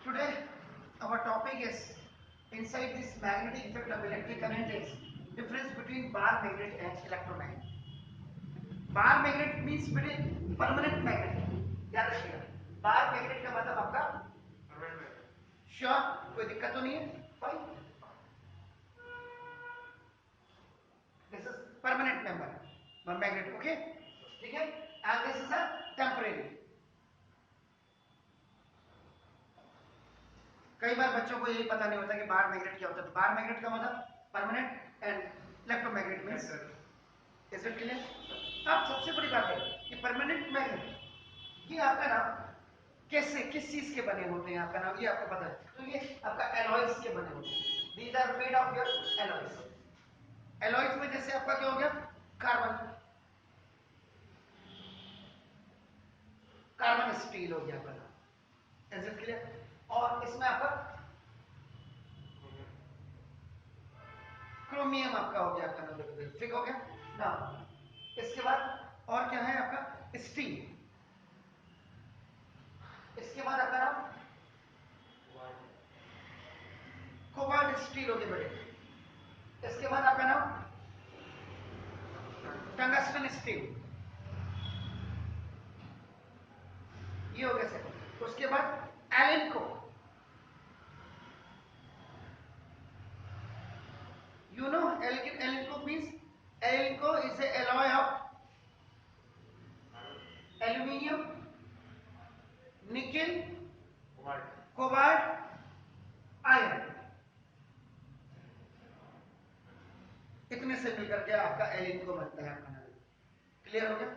Today our topic is inside this magnetic effect of electric current is difference between bar magnet and electromagnet. Bar magnet means बेटे permanent magnet, याद रखिएगा। Bar magnet का मतलब आपका permanent magnet. Sure, कोई दिक्कत तो नहीं है? Fine. This is permanent member magnet, okay, ठीक है। And this is a temporary. कई बार बच्चों को यही पता नहीं होता कि बार मैग्नेट क्या होता है। बार मैग्नेट का मतलब permanent and electromagnet means, is it clear? अब सबसे बड़ी बात है कि परमानेंट मैग्नेट ये आपका नाम कैसे, किस चीज के बने होते हैं, आपका नाम ये आपको पता है। तो ये आपका एलॉयज के बने होते हैं। These are made of your alloys. Alloys में जैसे आपका क्या हो गया, कार्बन, कार्बन स्टील हो गया आपका, इज इट क्लियर? और इसमें आपका क्रोमियम आपका हो गया, आपका नंबर ठीक हो गया ना। इसके बाद और क्या है आपका, स्टील। इसके बाद आपका नाम कोबाल्ट स्टील हो गया बेटे। इसके बाद आपका नाम टंगस्टन स्टील, ये हो गया सर। उसके बाद एलिनको, you know elenco means, elenco is a alloy of aluminium, nickel, cobalt, iron, इतने से मिलकर के आपका एलिनको बनता है आपका नाम। क्लियर हो गया?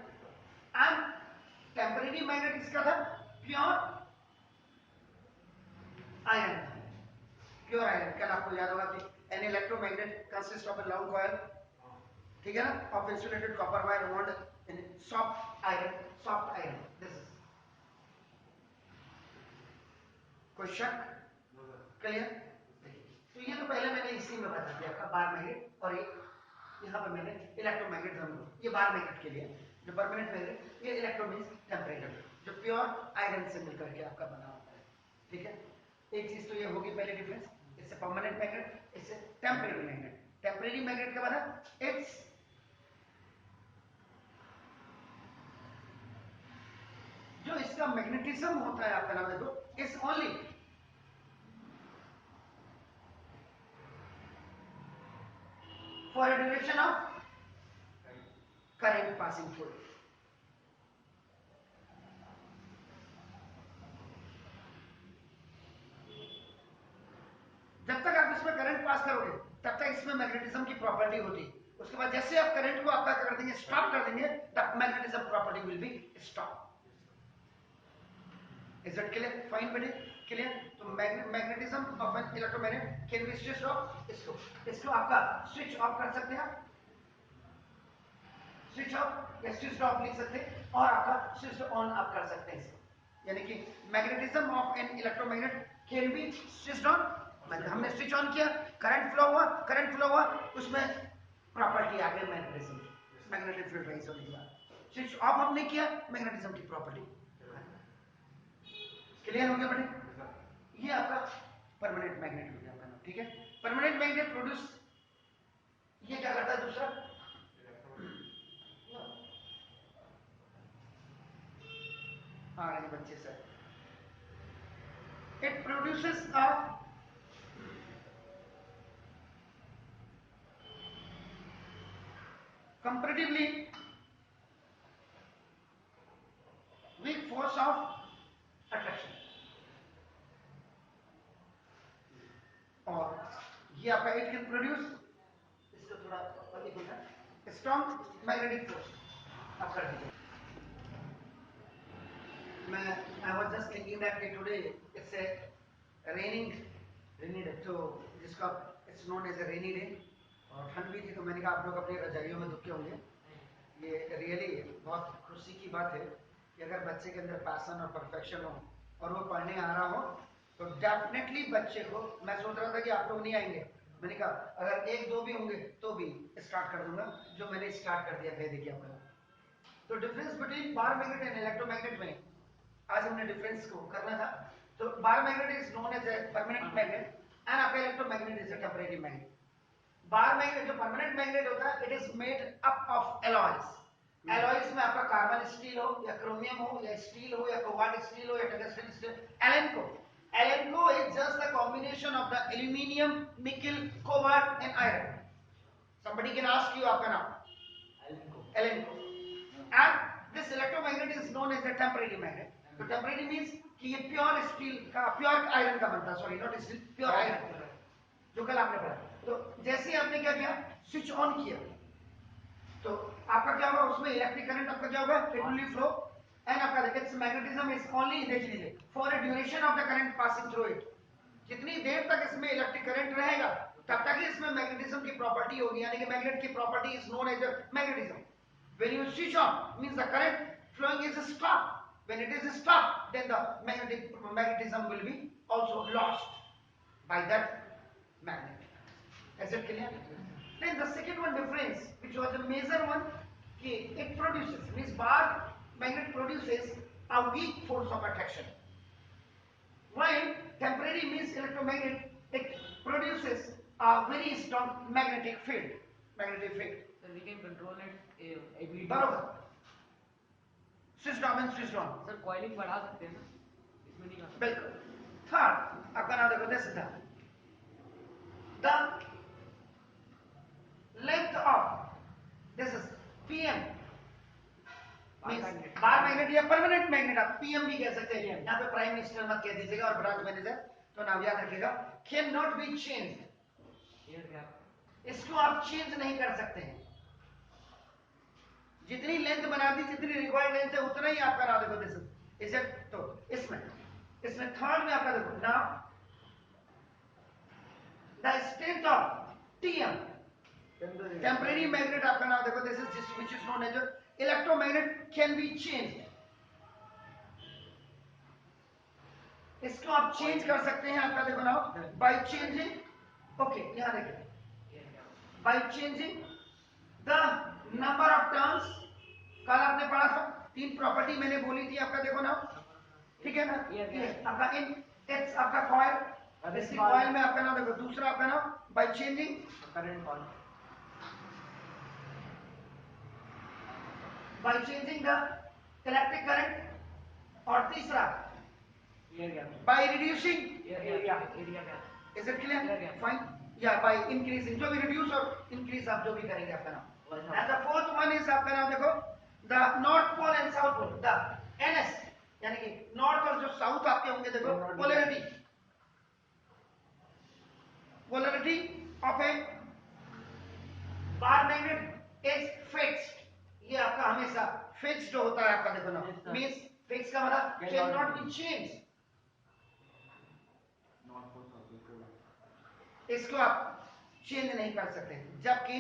एंड टेम्परेरी मैग्नेट इसका था प्योर आयरन, प्योर आयरन। कल आपको याद होगा कि an electromagnet consist of a long coil, ठीक है ना, of insulated copper wire wound in soft iron, soft iron, this is। कोई शक? क्लियर? तो ये तो पहले मैंने इसी में बता दिया आपका बार मैग्नेट, और ये यहाँ पे मैंने इलेक्ट्रोमैग्नेट दोनों, ये बार मैग्नेट के लिए, जो परमानेंट मैग्नेट, ये इलेक्ट्रो मींस टेम्परेचर, जो प्योर आयरन से मिलकर के आपका बना होता है, ठीक है। एक चीज तो ये होगी पहले डिफरेंस, इससे परमानेंट मैग्नेट, इससे टेम्परेरी मैग्नेट। टेम्परेरी मैग्नेट का मतलब इट्स जो इसका मैग्नेटिज्म होता है आपका नाम देखो, it's only for a duration of current passing through it। जब तक आप इसमें करंट पास करोगे तब तक इसमें मैग्नेटिज्म की प्रॉपर्टी होती है। उसके बाद जैसे आप करंट को आपका कर देंगे, स्टॉप कर देंगे, तब magnetism property will be stop. Is it clear? Fine बेटे, क्लियर। तो magnetism of an electromagnet can be switched off. इसको आपका स्विच ऑफ कर सकते हैं, स्विच ऑफ या स्विच ऑफ लिख सकते हैं, और आपका स्विच ऑन आप कर सकते हैं। यानी कि magnetism of an electromagnet can be switched on. हमने स्विच ऑन किया, करंट फ्लो हुआ, करंट फ्लो हुआ, उसमें प्रॉपर्टी आ गई मैग्नेटिज्म की, मैग्नेटिक फील्ड राइज होने के बाद। स्विच ऑफ हमने किया, मैग्नेटिज्म की प्रॉपर्टी। क्लियर हो गया बेटे? ये आपका परमानेंट मैग्नेट हो गया आपका, ठीक है। परमानेंट मैग्नेट प्रोड्यूस, ये क्या करता है दूसरा, आ रहे बच्चे sir, it produces a comparatively weak force of attraction। और ये आपका इट कैन प्रोड्यूस, इसको थोड़ा स्ट्रॉन्ग मैग्नेटिक फोर्स आप कर दीजिए। मैं I was just thinking that today it's a rainy day, तो जिसका it's known as a rainy day, और ठंड भी थी, तो मैंने कहा आप लोग अपने रजाइयों में दुखे होंगे। ये रियली बहुत खुशी की बात है कि अगर बच्चे के अंदर पैशन और परफेक्शन हो और वो पढ़ने आ रहा हो, तो डेफिनेटली बच्चे को, मैं सोच रहा था कि आप लोग नहीं आएंगे, मैंने कहा अगर एक दो भी होंगे तो भी स्टार्ट कर दूंगा, जो मैंने स्टार्ट कर दिया है। देखिए आपका, तो difference between bar magnet and electromagnet में आज हमने डिफरेंस को करना था। तो bar magnet is known as a permanent magnet and आपका electromagnet is a temporary magnet. Bar magnet जो परमानेंट मैग्नेट होता है it is made up of alloys. Alloys में आपका कार्बन स्टील हो या क्रोमियम हो या स्टील हो या कोबाल्ट स्टील हो या tungsten steel. Alnico is just the combination of the aluminium, nickel, cobalt and iron. Somebody can ask you आपका नाम एलेनको। and this electromagnet is known as a temporary magnet. तो temporary means कि ये pure steel का pure iron का बनता है, sorry not steel, pure iron, जो कल आपने पढ़ा। तो जैसे ही आपने क्या किया, स्विच ऑन किया, तो आपका क्या होगा, उसमें इलेक्ट्रिक करंट आपका क्या होगा, इट विल फ्लो एंड आपका देखिए इट्स मैग्नेटिज्म इज ओनली, देख लीजिए, for a duration of the current passing through it. जितनी देर तक इसमें इलेक्ट्रिक करंट रहेगा तब तक ही इसमें मैग्नेटिज्म की प्रॉपर्टी होगी, यानी कि मैग्नेट की property is known as magnetism. When you switch on means the current flowing is stopped. When it is stopped, then the magnetism will be also lost by that magnet. Is it clear? Then the second one difference, which was the major one, it produces, means bar magnet produces a weak force of attraction, while temporary means electromagnet, it produces a very strong magnetic field. So we can control it ability. बराबर, switch on and switch on. Sir coiling बढ़ा सकते हैं ना, इसमें नहीं कर सकते। बिल्कुल। थर्ड आपका नाम देखो, this is the length of this is PM, bar magnet या परमानेंट मैग्नेट, आप पीएम भी कह सकते हैं, यहाँ पे प्राइम मिनिस्टर मत कह दीजिएगा और ब्रांच मैनेजर, तो नाम याद रखिएगा, कैन नॉट बी चेंज, इसको आप चेंज नहीं कर सकते हैं। जितनी लेंथ बना दी, जितनी रिक्वायर्ड लेंथ है उतना ही आपका नाम देखो, दिस इज इट। तो इसमें थर्ड में आपका देखो now the strength of TM, temporary magnet आपका नाम देखो, this is which is known as electromagnet can be change. इसको आप चेंज कर सकते हैं, आपका देखो नाउ बाय चेंजिंग, ओके यहां देखिए, by changing the number of turns. कल आपने पढ़ा था, तीन प्रॉपर्टी मैंने बोली थी, आपका देखो ना, ठीक है ना, आपका इन इट्स आपका कॉइल, इसकी कॉइल में आपका नाम देखो, दूसरा आपका नाम by changing current coil, by changing the electric current, और तीसरा by reducing area. Is it clear? Fine, या बाय इंक्रीजिंग, जो भी रिड्यूस और इंक्रीज आप जो भी करेंगे आपका नाम। And the fourth one is आपका नाम देखो the north pole and south pole, the NS, यानी कि नॉर्थ और जो साउथ आपके होंगे देखो, polarity of a bar magnet is fixed. ये आपका हमेशा फिक्स्ड होता है, आपका देखो ना, मींस फिक्स का मतलब कैन नॉट बी चेंज। इसको आप चेंज नहीं कर सकते, जबकि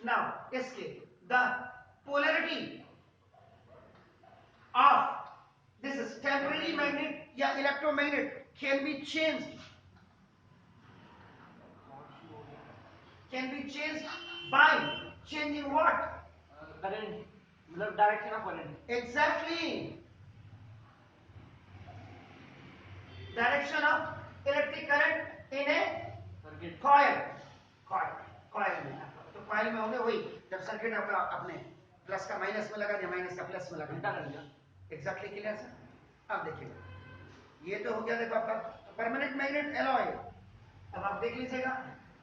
नाउ इसके the polarity of this is temporary magnet या electromagnet can be changed, by changing what? Current, मतलब direction of current. Exactly, direction of electric current in a circuit. coil में, तो coil में होंगे वही, जब सर्किट आपका अपने प्लस का माइनस में लगा दिया, माइनस का प्लस में लगा दिया, एग्जैक्टली क्लियर सर। अब देखिएगा, ये तो हो गया देखो आपका परमानेंट मैग्नेट एलॉय। अब आप देख लीजिएगा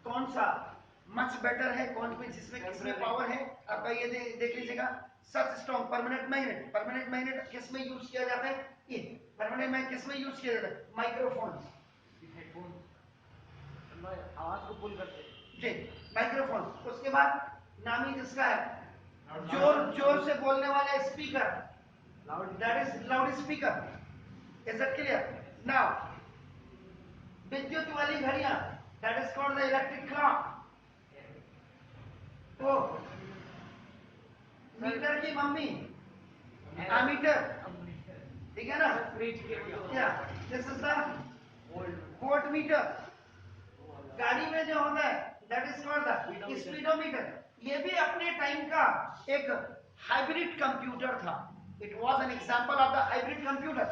कौन सा मच बेटर है, कौन में जिसमें किसमें पावर है, आपका ये देख लीजिएगा। सच स्ट्रॉन्ग परमानेंट मैग्नेट किस में यूज किया जाता है, ये परमानेंट मैग्नेट किस में यूज किया जाता है, माइक्रोफोन, हेडफोन, आवाज को पुल करते हैं जी, माइक्रोफोन। उसके बाद नामी जिसका है जोर से बोलने वाले speaker, that is loudspeaker. Is that clear? Now, विद्युत वाली घड़ियां, that is called the electric clock. तो मीटर की मम्मी, एमीटर, ठीक है ना, yeah, this is the volt meter. गाड़ी में जो होता है that is called the speedometer. ये भी अपने टाइम का एक हाइब्रिड कंप्यूटर था। It was an example of the hybrid computer,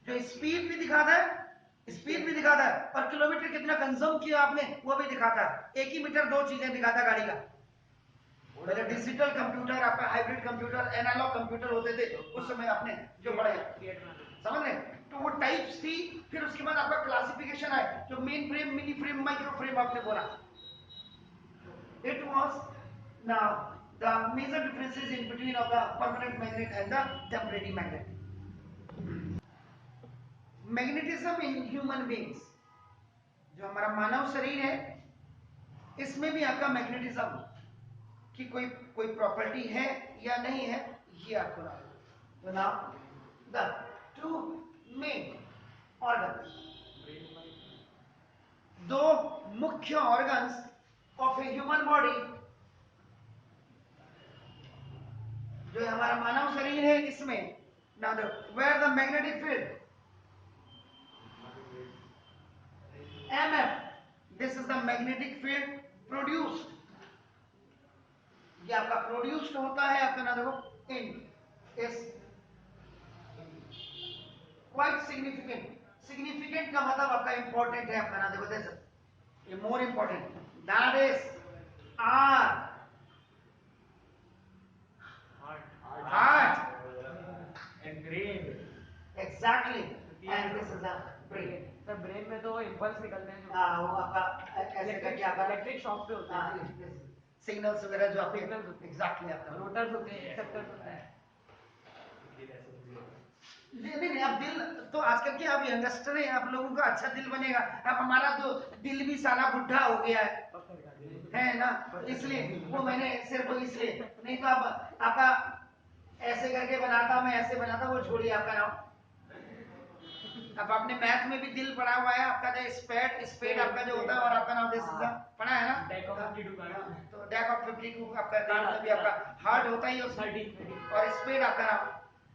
जो स्पीड भी दिखाता है स्पीड भी दिखाता है और किलोमीटर कितना कंज्यूम किया आपने वो भी दिखाता है। 1 ही मीटर 2 चीजें दिखाता है गाड़ी का। पहले डिजिटल कंप्यूटर, आपका हाइब्रिड कंप्यूटर, एनालॉग कंप्यूटर होते थे उस समय आपने जो पढ़े, समझ रहे? तो वो टाइप्स थी। फिर उसके बाद आपका क्लासिफिकेशन है, जो main frame, mini frame, micro frame आपने बोला। It was now the major differences in between of the permanent magnet and the temporary magnet. Magnetism in human beings, जो हमारा मानव शरीर है इसमें भी आपका मैग्नेटिज्म कि कोई प्रॉपर्टी है या नहीं है, ये आपको ना। तो now the two main organs, दो मुख्य organs of a human body, जो हमारा मानव शरीर है इसमें। Now where the magnetic field MF, this is the magnetic field produced, ये आपका प्रोड्यूस्ड होता है आपका ना देखो इन इज क्वाइट सिग्निफिकेंट। सिग्निफिकेंट का मतलब आपका इंपॉर्टेंट है आपका ना देखो, जैसे ये more important, that is our heart and brain, exactly, and this is the brain. Sir brain में तो इम्पल्स निकलते हैं जो हाँ, वो आपका ऐसे करके आपका इलेक्ट्रिक शॉक पे होते हैं, सिग्नल्स वगैरह जो आपके Signals होते हैं। एग्जैक्टली आपका रोटर्स होते हैं, एक्सेप्टर्स होते हैं। नहीं, अब दिल तो आजकल के आप यंगस्टर हैं, आप लोगों का अच्छा दिल बनेगा। अब हमारा तो दिल भी साला बुढ़ा हो गया है ना, इसलिए वो मैंने सिर्फ इसलिए, नहीं तो आप आपका ऐसे करके बनाता, मैं ऐसे बनाता, वो छोड़िए आपका नाम। अब आपने मैथ में भी दिल पढ़ा हुआ है आपका, जो स्पेड आपका जो होता है, और आपका नाम पढ़ा है ना, डेक ऑफ 52 का, तो डेक ऑफ 52 आपका में भी आपका हार्ड होता ही है उसमें, और स्पेड आपका नाम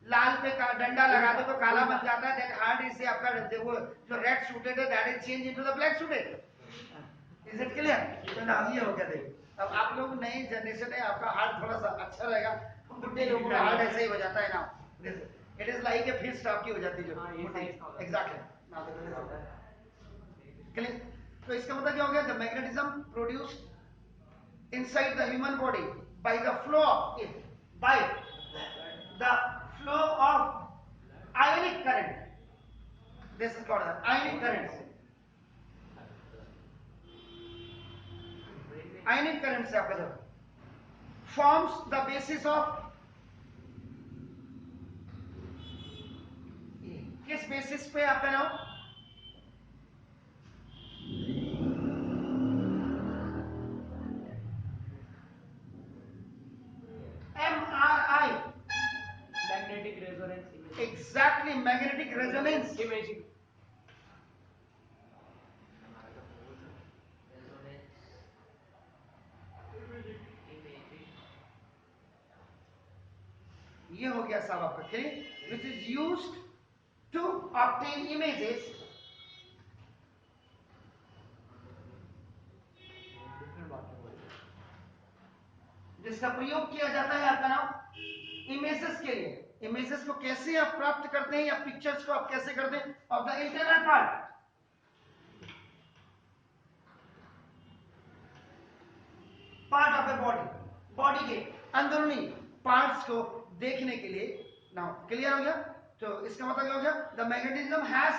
लाल पे का डंडा लगा दो तो काला बन जाता है, दैट हार्ड इज आपका वो जो रेड सूटेड है that is change into the black suited. Is it clear? तो नाम ये हो गया। देखिए अब आप लोग नई जनरेशन है, आपका हार्ड थोड़ा सा अच्छा रहेगा, बुढ़े लोगों का हार्ड ऐसे ही हो जाता है ना, it is like a fist आपकी हो जाती है जो एग्जैक्टली। क्लियर? तो इसका मतलब क्या हो गया, the magnetism produced inside the human body by the flow of it, by the flow of ionic current, this is called the ionic currents। ionic current से आपका जो forms the basis of, किस बेसिस पे आपका नाम, MRI, magnetic resonance imaging, exactly, magnetic resonance imaging. ये हो गया सब आपका clear, which is used to obtain images, जिसका प्रयोग किया जाता है आपका नाम इमेजेस के लिए। इमेजेस को कैसे आप प्राप्त करते हैं, या पिक्चर्स को आप कैसे करते हैं of the internal part of a body, body के अंदरूनी पार्ट्स को देखने के लिए। नाउ क्लियर हो गया? तो इसका मतलब क्या हो गया, द मैग्नेटिज्म हैज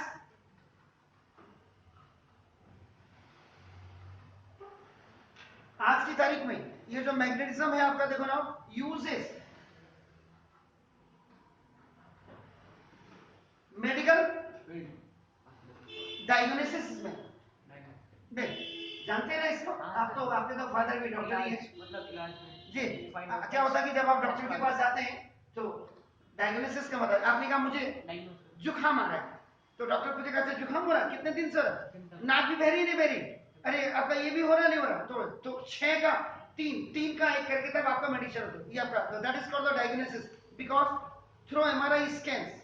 आज की तारीख में ये जो मैग्नेटिज्म है आपका देखो ना, यूजेस मेडिकल डायग्नोसिस में, जानते हैं ना इसको, आप तो आपके तो फादर भी डॉक्टर ही है, मतलब इलाज में जी। क्या होता है कि जब आप डॉक्टर के पास जाते हैं तो डायग्नोसिस का मतलब, आपने कहा मुझे जुकाम आ रहा है, तो डॉक्टर पूछेगा अच्छा जुकाम हो रहा है कितने दिन से, नाक भी बह रही नहीं बह रही, अरे आपका ये भी हो रहा नहीं हो रहा, तो 6 का 3 का 1 करके तब आपका मेडिसिन होता है, ये आपका, that is called the diagnosis because through MRI scans.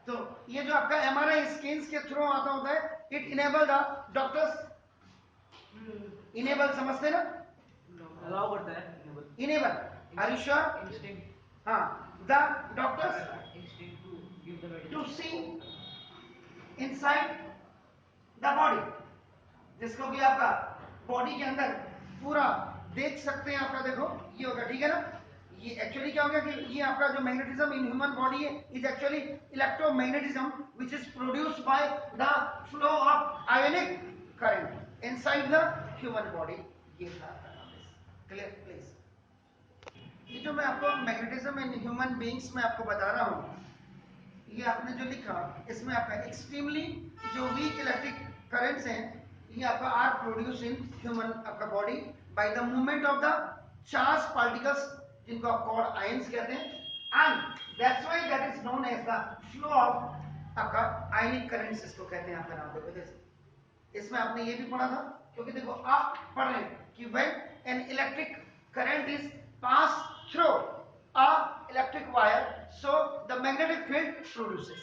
तो ये जो आपका MRI स्कैन्स के थ्रू आता होता है, it enable the doctors, enable समझते ना, अलाउ करता है, enable Are you sure? Instinct. The doctors Instinct to give the medicine. to see inside the body, जिसको कि आपका बॉडी के अंदर पूरा देख सकते हैं। आपका देखो ये होगा, ठीक है ना। ये एक्चुअली क्या हो गया कि ये आपका जो मैग्नेटिज्म इन ह्यूमन बॉडी है is actually electromagnetism which is produced by the flow of ionic current inside the human body. ये था क्लियर प्लीज। ये जो मैं आपको मैग्नेटिज्म इन ह्यूमन बीइंग्स में आपको बता रहा हूँ, ये आपने जो लिखा इसमें आपका एक्सट्रीमली जो वीक इलेक्ट्रिक करंट्स हैं ये आपका आर प्रोड्यूस इन ह्यूमन आपका body by the movement of the charge particles जिनको आप कॉल्ड आयंस कहते हैं, and that's why that is known as the flow of आपका आयनिक करंट्स इसको कहते हैं। आपका नाम देखो जैसे इसमें आपने ये भी पढ़ा था, क्योंकि देखो आप पढ़ रहे हैं कि when an electric current is pass through a electric wire so the magnetic field produces.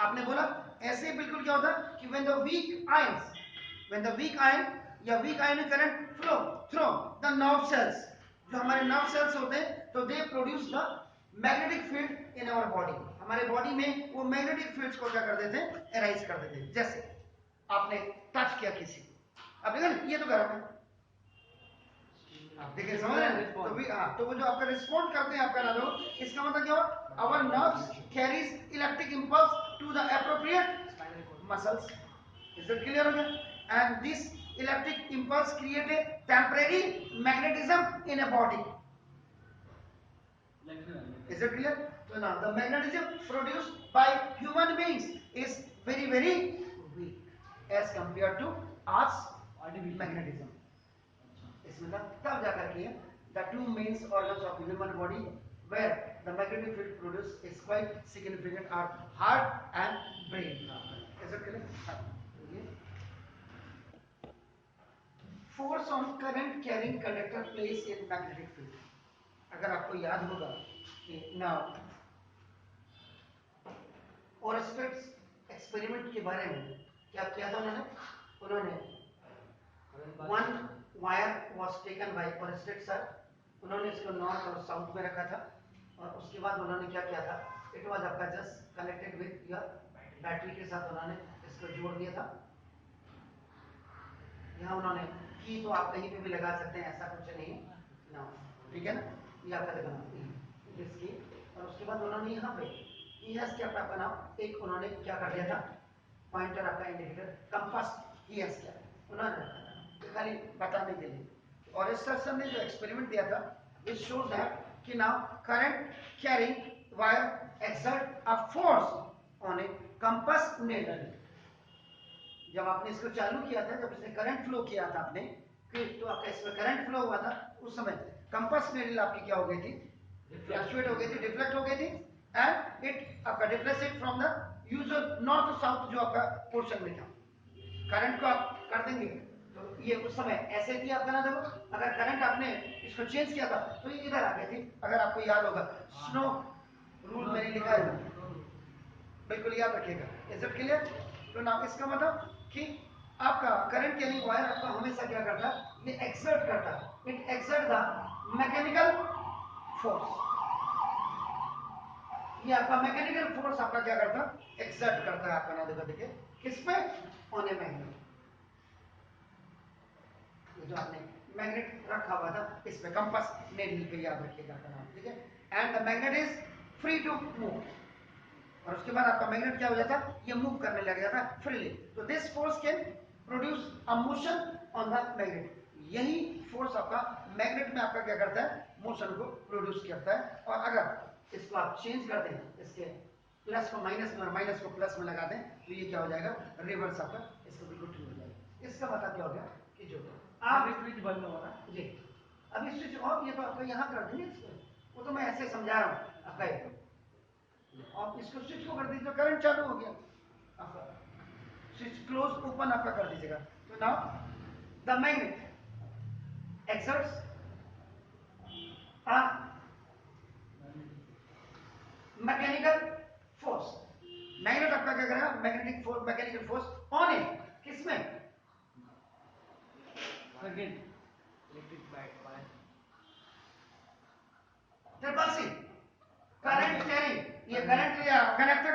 आपने बोला ऐसे बिल्कुल क्या होता है कि व्हेन द वीक आयन या weak ionic current flow through the nerve cells, जो हमारे नर्व सेल्स होते हैं, तो they produce the magnetic field in our body. हमारे बॉडी में वो मैग्नेटिक फील्ड्स को क्या कर देते हैं, एराइज कर देते हैं। जैसे आपने टच किया किसी को, आप देखा ये तो गर्म है, देखिए समझ रहे हैं, तो भी तो वो जो आपका रिस्पॉन्ड करते हैं आपका ना, इसका मतलब क्या हुआ, our nerves carries electric impulse to the appropriate muscles. Is it clear हो गया? And this electric impulse create a temporary magnetism in a body. Is it clear? So now the magnetism produced by human beings is very weak as compared to Earth's magnetism. इसमें तब जाकर के the two main organs of human body where the magnetic field produced is quite significant are heart and brain. Is it clear? Force on current carrying conductor plays in magnetic field. अगर आपको याद होगा कि now ओरस्टेड्स experiment के बारे में क्या किया था उन्होंने one wire was taken by Oersted sir, उन्होंने इसको नॉर्थ और साउथ में रखा था और उसके बाद उन्होंने क्या किया था, इट वाज आपका just connected with your battery के साथ उन्होंने इसको जोड़ दिया था। यहाँ उन्होंने की तो आप कहीं पे भी लगा सकते हैं, ऐसा कुछ नहीं है ना, ठीक है ना। ये आपका देखना इसकी, और उसके बाद उन्होंने यहाँ पे ईएस क्या आपका नाम एक उन्होंने क्या कर दिया था, पॉइंटर आपका इंडिकेटर कंपास ईएस क्या उन्होंने रखा था, तो खाली बताने के लिए। और इस सर ने जो एक्सपेरिमेंट दिया था इट शोज दैट कि now current carrying wire exert a force on A compass needle. जब आपने इसको चालू किया था, जब इसने करंट फ्लो किया था आपने, तो आपका इसमें करंट फ्लो हुआ था, उस समय कंपास नीडल आपकी क्या हो गई थी, फ्लक्चुएट हो गई थी, डिफ्लेक्ट हो गई थी, एंड इट आपका deflected from the usual north south जो आपका पोर्शन में था। करंट को आप कर देंगे तो ये उस समय ऐसे थी आपका ना, देखो अगर करंट आपने इसको चेंज किया था तो ये इधर आ गई थी। अगर आपको याद होगा स्नो रूल मैंने लिखा है, बिल्कुल याद रखिएगा। Is it clear? तो ना इसका मतलब कि आपका करंट यानी वायर आपका हमेशा क्या करता है, ये एक्सर्ट करता है, it exert the mechanical force. ये आपका मैकेनिकल फोर्स आपका क्या करता है, एक्सर्ट करता है आपका ना, देखो देखिए किस पे, ऑन ए मैग्नेट। ये जो आपने मैग्नेट रखा हुआ था इस पे कंपास नीडल पे, याद रखिएगा आपका नाम, ठीक है। And the magnet is free to move, और उसके बाद आपका मैग्नेट क्या हो जाता है, ये मूव करने लग जाता है फ्रीली। तो this force can produce a motion on the magnet. यही फोर्स आपका मैग्नेट में आपका क्या करता है, मोशन को प्रोड्यूस करता है। और अगर इसको आप चेंज कर दें, इसके प्लस को माइनस में और माइनस को प्लस में लगा दें, तो ये क्या हो जाएगा, रिवर्स आपका इसको बिल्कुल ठीक हो जाएगा। इसका मतलब क्या हो गया कि जो आप स्विच बंद होगा जी, अभी स्विच ऑफ, ये तो आपको यहाँ कर देंगे इसको, वो तो मैं ऐसे समझा रहा हूँ आपका, आप इसको स्विच को कर दीजिए तो करंट चालू हो गया आपका, स्विच क्लोज ओपन आपका कर दीजिएगा। तो now the magnet exerts a mechanical force. Magnet आपका क्या करेगा, मैकेनिकल फोर्स ऑन ए किसमें, सेकंड इलेक्ट्रिक वायर,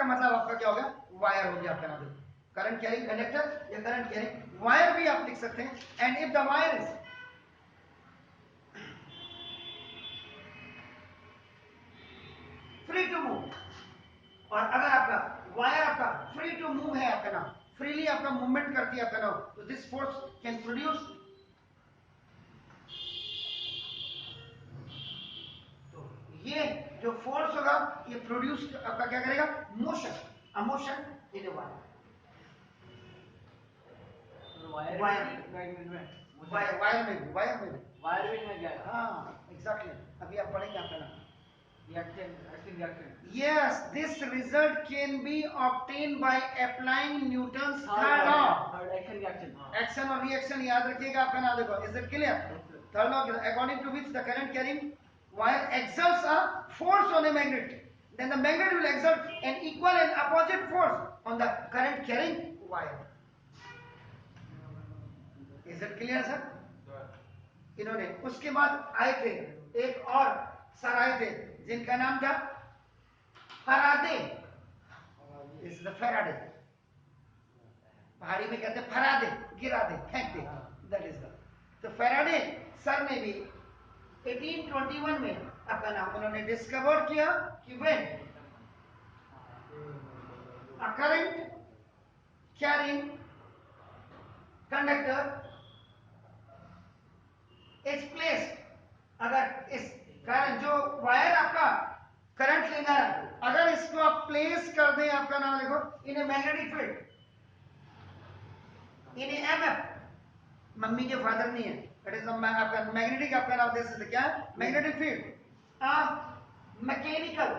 का मतलब आपका क्या होगा, वायर हो गया आपका नाम, करंट कैरिंग कंडक्टर या करंट कैरिंग वायर भी आप लिख सकते हैं। And if the wire is free to move, और अगर आपका वायर आपका फ्री टू मूव है आपका नाम, फ्रीली आपका मूवमेंट करती है आपका नाम, तो दिस फोर्स कैन प्रोड्यूस, तो ये जो फोर्स होगा ये प्रोड्यूस आपका क्या करेगा, motion, a motion in a wire. Wire wire wire में भी वायर भी में क्या है? हाँ एग्जैक्टली, अभी आप पढ़ेंगे आपका नाम। Reaction Yes, this result can be obtained by applying Newton's third law. Action Action और reaction याद रखिएगा आपका नाम, देखो, is it clear? Third law, according to which the current carrying wire exerts a force on a magnet, then the magnet will exert an equal and opposite force on the current carrying wire. Is it clear, sir? इन्होंने उसके बाद आए थे एक और sir आए थे जिनका नाम था फराडे, इज द फराडे, पहाड़ी में कहते हैं फराडे, गिरा दे, फेंक दे, दैट इज द, तो फराडे सर ने भी 1821 में अपना नाम उन्होंने डिस्कवर किया कि when a current carrying conductor is placed, अगर इस करंट जो वायर आपका करंट लेना है, अगर इसको आप प्लेस कर दें आपका नाम देखो in a magnetic field, in a MF, mummy के फादर नहीं है, इट इज आपका मैग्नेटिक आपका नाम दे सकते क्या है, मैग्नेटिक फील्ड, मैकेनिकल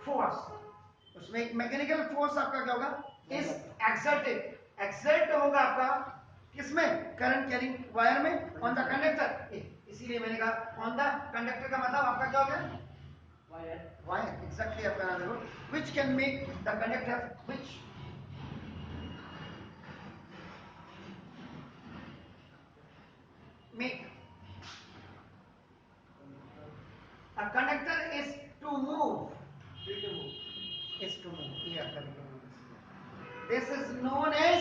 फोर्स, उसमें एक मैकेनिकल फोर्स आपका क्या होगा, इज एक्सर्टेड, एक्सर्ट होगा आपका किसमें, करंट कैरिंग वायर में, ऑन द कंडक्टर, इसीलिए मैंने कहा ऑन द कंडक्टर का मतलब आपका क्या हो गया, वायर एग्जैक्टली आपका नाम देखो, which can make the conductor, which make a conductor is to move, is to move, ये आपका दिस इज नोन एज,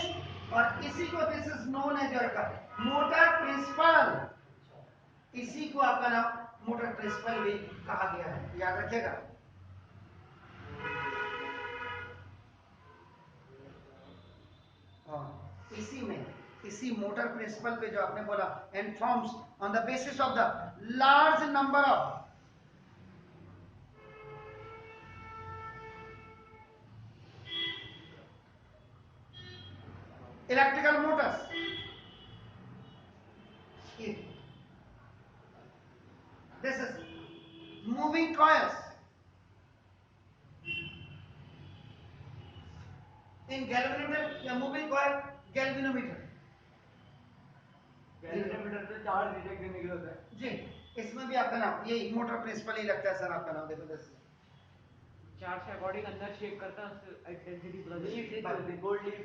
और इसी को this is known as your motor principle, इसी को आपका नाम मोटर प्रिंसिपल भी कहा गया है, याद रखिएगा। इसी में, इसी मोटर प्रिंसिपल पे जो आपने बोला, and forms on the basis of the large number of electrical Motors, this is moving coils in galvanometer या moving coil galvanometer, गैल्वेनोमीटर से चार्ज डिटेक्ट करने के लिए होता है जी, इसमें भी आपका नाम यही मोटर प्रिंसिपल ही लगता है सर, आपका नाम देखो, this चार्ज के अकॉर्डिंग अंदर शेप करता है, इंटेंसिटी बदलती है, गोल्ड लीफ